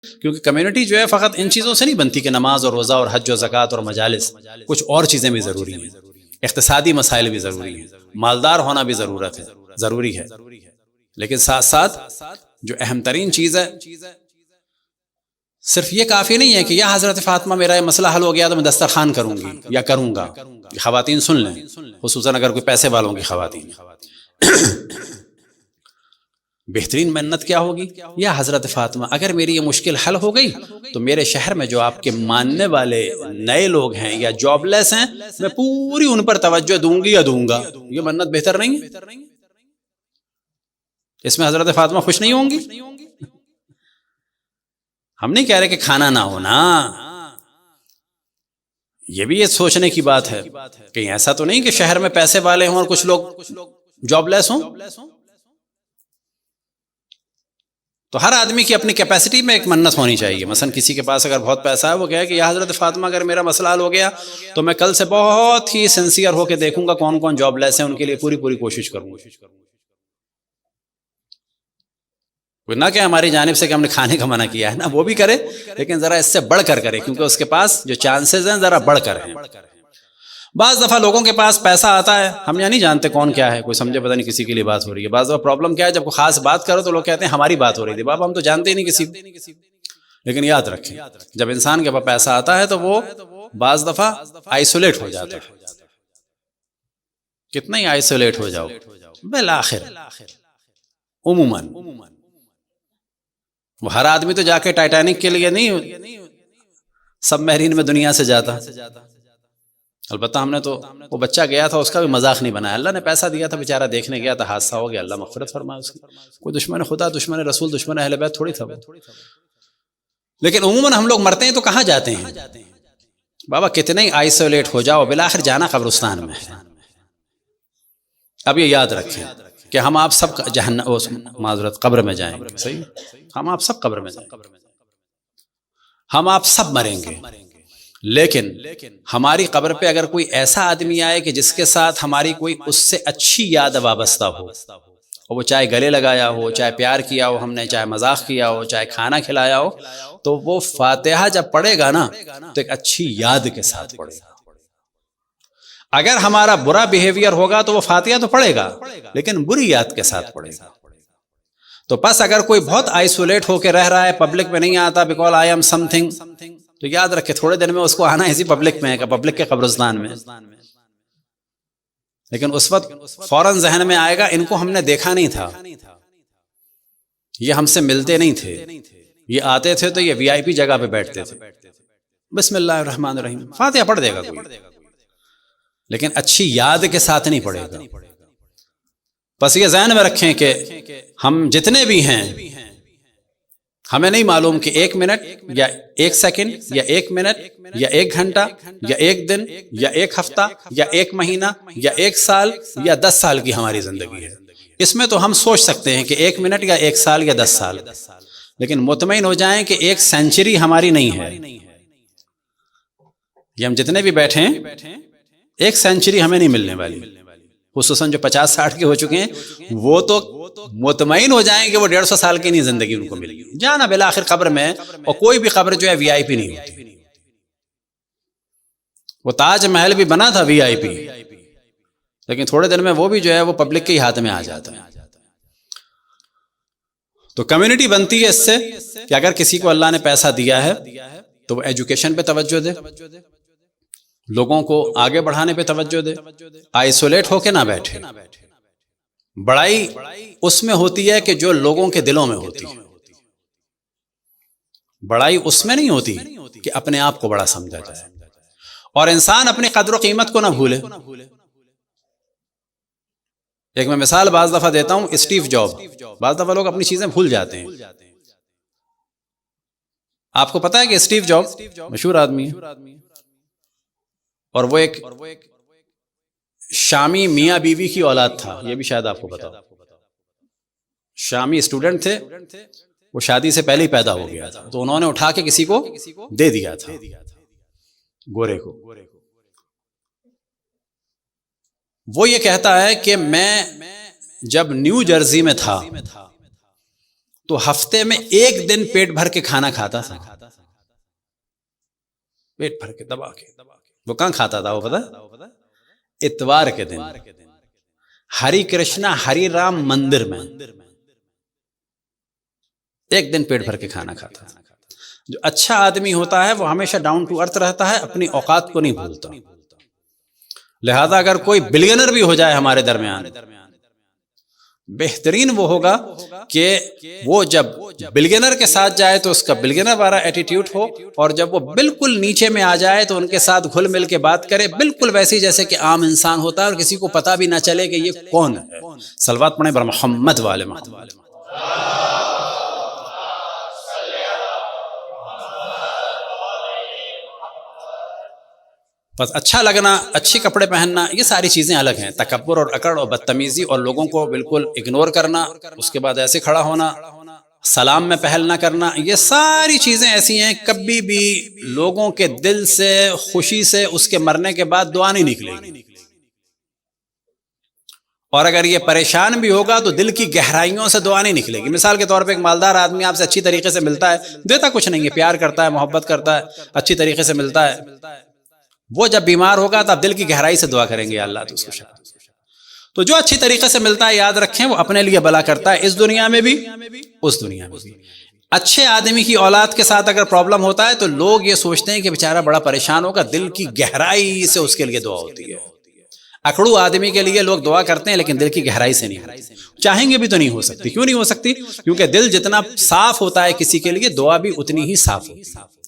کیونکہ کمیونٹی جو ہے فقط ان چیزوں سے نہیں بنتی کہ نماز اور روزہ اور حج و زکوٰۃ اور مجالس، کچھ اور چیزیں بھی ضروری ہیں، اقتصادی مسائل بھی ضروری ہیں، مالدار ہونا بھی ضروری ہے، لیکن ساتھ ساتھ جو اہم ترین چیز ہے، صرف یہ کافی نہیں ہے کہ یا حضرت فاطمہ میرا یہ مسئلہ حل ہو گیا تو میں دسترخوان کروں گی یا کروں گا. خواتین سن لیں، خصوصاً اگر کوئی پیسے والوں کی خواتین، بہترین منت کیا ہوگی؟ یا حضرت فاطمہ اگر میری یہ مشکل حل ہو گئی تو میرے شہر میں جو آپ کے ماننے والے نئے لوگ ہیں یا جاب لیس ہیں، میں پوری ان پر توجہ دوں گی یا دوں گا. یہ منت بہتر نہیں ہے؟ اس میں حضرت فاطمہ خوش نہیں ہوں گی؟ ہم نہیں کہہ رہے کہ کھانا نہ ہونا، یہ بھی یہ سوچنے کی بات ہے کہ ایسا تو نہیں کہ شہر میں پیسے والے ہوں اور کچھ لوگ جاب لیس ہوں. تو ہر آدمی کی اپنی کیپیسٹی میں ایک منت ہونی چاہیے. مثلا کسی کے پاس اگر بہت پیسہ ہے، وہ کہے کہ یا حضرت فاطمہ اگر میرا مسئلہ حل ہو گیا تو میں کل سے بہت ہی سنسیئر ہو کے دیکھوں گا کون کون جاب لیس ہیں، ان کے لیے پوری کوشش کروں گا. نہ کہ ہماری جانب سے کہ ہم نے کھانے کا منع کیا ہے نا، وہ بھی کرے، لیکن ذرا اس سے بڑھ کر کرے، کیونکہ اس کے پاس جو چانسز ہیں ذرا بڑھ کر ہیں. بعض دفعہ لوگوں کے پاس پیسہ آتا ہے، ہم یہ نہیں جانتے کون کیا ہے، کوئی سمجھے پتہ نہیں کسی کے لیے بات ہو رہی ہے. بعض دفعہ پرابلم کیا ہے، جب کوئی خاص بات کرو تو لوگ کہتے ہیں ہماری بات ہو رہی تھی. بابا ہم تو جانتے ہی نہیں کسی کو. لیکن یاد رکھیں، جب انسان کے پاس پیسہ آتا ہے تو وہ بعض دفعہ آئسولیٹ ہو جاتا ہے. کتنا ہی آئسولیٹ ہو جاؤ، بالآخر عموماً وہ ہر آدمی تو جا کے ٹائٹینک کے لیے نہیں سب میرین میں دنیا سے جاتا. البتہ ہم نے تو وہ بچہ گیا تھا، اس کا بھی مذاق نہیں بنایا. اللہ نے پیسہ دیا تھا، بیچارہ دیکھنے گیا تھا، حادثہ ہو گیا، اللہ مغفرت فرمائے اس کی. کوئی دشمن خدا، دشمن رسول، دشمن اہل بیت تھوڑی تھا وہ. لیکن عموماً ہم لوگ مرتے ہیں تو کہاں جاتے ہیں؟ بابا کتنے ہی آئسولیٹ ہو جاؤ، بالآخر جانا قبرستان میں ہے. اب یہ یاد رکھیں کہ ہم آپ سب معذرت قبر میں جائیں گے. صحیح، ہم آپ سب قبر میں جائیں گے، ہم آپ سب مریں گے. لیکن ہماری قبر پہ اگر کوئی ایسا آدمی آئے کہ جس کے ساتھ ہماری کوئی اس سے اچھی یاد وابستہ ہو، اور وہ چاہے گلے لگایا ہو، چاہے پیار کیا ہو ہم نے، چاہے مذاق کیا ہو، چاہے کھانا کھلایا ہو، تو وہ فاتحہ جب پڑھے گا نا تو ایک اچھی یاد کے ساتھ پڑھے گا. اگر ہمارا برا بیہیویئر ہوگا تو وہ فاتحہ تو پڑھے گا لیکن بری یاد کے ساتھ پڑھے گا. تو بس اگر کوئی بہت آئسولیٹ ہو کے رہ رہا ہے، پبلک میں نہیں آتا because I am some thing, تو یاد رکھے تھوڑے دن میں اس کو آنا اسی پبلک میں ہے، پبلک کے قبرستان میں. لیکن اس وقت فوراً ذہن میں آئے گا ان کو ہم نے دیکھا نہیں تھا، یہ ہم سے ملتے نہیں تھے، یہ آتے تھے تو یہ وی آئی پی جگہ پہ بیٹھتے تھے. بسم اللہ الرحمن الرحیم فاتحہ پڑھ دے گا کوئی، لیکن اچھی یاد کے ساتھ نہیں پڑھے گا. بس یہ ذہن میں رکھیں کہ ہم جتنے بھی ہیں، ہمیں نہیں معلوم کہ 1 منٹ یا 1 سیکنڈ یا 1 منٹ یا 1 گھنٹہ یا 1 دن یا 1 ہفتہ یا 1 مہینہ یا 1 سال یا 10 سال کی ہماری زندگی ہے. اس میں تو ہم سوچ سکتے ہیں کہ 1 منٹ یا 1 سال یا 10 سال، لیکن مطمئن ہو جائیں کہ 1 سینچری ہماری نہیں ہے. یہ ہم جتنے بھی بیٹھے ہیں 1 سینچری ہمیں نہیں ملنے والی. خصوصاً جو 50-60 کے ہو چکے ہیں وہ تو مطمئن ہو جائیں کہ وہ 150 سال کی نہیں زندگی ان کو مل گئی. جانا بالآخر قبر میں، اور کوئی بھی قبر جو ہے وی آئی پی نہیں ہوتی. وہ تاج محل بھی بنا تھا وی آئی پی، لیکن تھوڑے دن میں وہ بھی جو ہے وہ پبلک کے ہی ہاتھ میں آ جاتا ہے. تو کمیونٹی بنتی ہے اس سے کہ اگر کسی کو اللہ نے پیسہ دیا ہے تو وہ ایجوکیشن پہ توجہ دے، لوگوں کو آگے بڑھانے پہ توجہ دے، آئسولیٹ ہو کے نہ بیٹھے. بڑائی اس میں ہوتی ہے کہ جو لوگوں کے دلوں میں ہوتی ہے. بڑائی اس میں نہیں ہوتی کہ اپنے آپ کو بڑا سمجھا جائے، اور انسان اپنی قدر و قیمت کو نہ بھولے. ایک میں مثال بعض دفعہ دیتا ہوں، اسٹیو جاب. بعض دفعہ لوگ اپنی چیزیں بھول جاتے ہیں. آپ کو پتا ہے کہ اسٹیو جاب مشہور آدمی ہے، اور وہ ایک شامی میاں بیوی کی اولاد تھا. یہ بھی شاید آپ کو پتا ہو. شامی اسٹوڈنٹ تھے، وہ شادی سے پہلے ہی پیدا ہو گیا تھا، تو انہوں نے اٹھا کے کسی کو دے دیا تھا، گورے کو. وہ یہ کہتا ہے کہ میں جب نیو جرسی میں تھا تو ہفتے میں ایک دن پیٹ بھر کے کھانا کھاتا تھا، پیٹ بھر کے دبا کے۔ وہ کہاں کھاتا تھا وہ پتہ؟ اتوار کے دن ہری کرشنا ہری رام مندر میں ایک دن پیٹ بھر کے کھانا کھاتا ہے۔ جو اچھا آدمی ہوتا ہے وہ ہمیشہ ڈاؤن ٹو ارتھ رہتا ہے، اپنی اوقات کو نہیں بھولتا۔ لہذا اگر کوئی بلینئر بھی ہو جائے ہمارے درمیان، بہترین وہ ہوگا کہ وہ جب بلینئر کے ساتھ جائے تو اس کا بلینئر والا ایٹیٹیوڈ ہو، اور جب وہ بالکل نیچے میں آ جائے تو ان کے ساتھ گھل مل کے بات کرے، بالکل ویسے جیسے کہ عام انسان ہوتا ہے اور کسی کو پتہ بھی نہ چلے کہ یہ کون ہے۔ صلوات پڑھیں بر محمد والے محمد۔ بس اچھا لگنا، اچھے کپڑے پہننا، یہ ساری چیزیں الگ ہیں۔ تکبر اور اکڑ اور بدتمیزی اور لوگوں کو بالکل اگنور کرنا، اس کے بعد ایسے کھڑا ہونا، سلام میں پہل نہ کرنا، یہ ساری چیزیں ایسی ہیں کبھی بھی لوگوں کے دل سے خوشی سے اس کے مرنے کے بعد دعا نہیں نکلے گی۔ اور اگر یہ پریشان بھی ہوگا تو دل کی گہرائیوں سے دعا نہیں نکلے گی۔ مثال کے طور پہ ایک مالدار آدمی آپ سے اچھی طریقے سے ملتا ہے، دیتا کچھ نہیں ہے، پیار کرتا ہے، محبت کرتا ہے، اچھی طریقے سے ملتا ہے، وہ جب بیمار ہوگا تو آپ دل کی گہرائی سے دعا کریں گے، یا اللہ تو اس کو شفا۔ تو جو اچھی طریقے سے ملتا ہے یاد رکھیں وہ اپنے لیے بھلا کرتا ہے، اس دنیا میں بھی اس دنیا میں بھی۔ اچھے آدمی کی اولاد کے ساتھ اگر پرابلم ہوتا ہے تو لوگ یہ سوچتے ہیں کہ بیچارہ بڑا پریشان ہوگا، دل کی گہرائی سے اس کے لیے دعا ہوتی ہے۔ اکڑو آدمی کے لیے لوگ دعا کرتے ہیں لیکن دل کی گہرائی سے نہیں ہوتی، چاہیں گے بھی تو نہیں ہو سکتی۔ کیوں نہیں ہو سکتی؟ کیونکہ دل جتنا صاف ہوتا ہے کسی کے لیے دعا بھی اتنی ہی صاف ہوتی ہے۔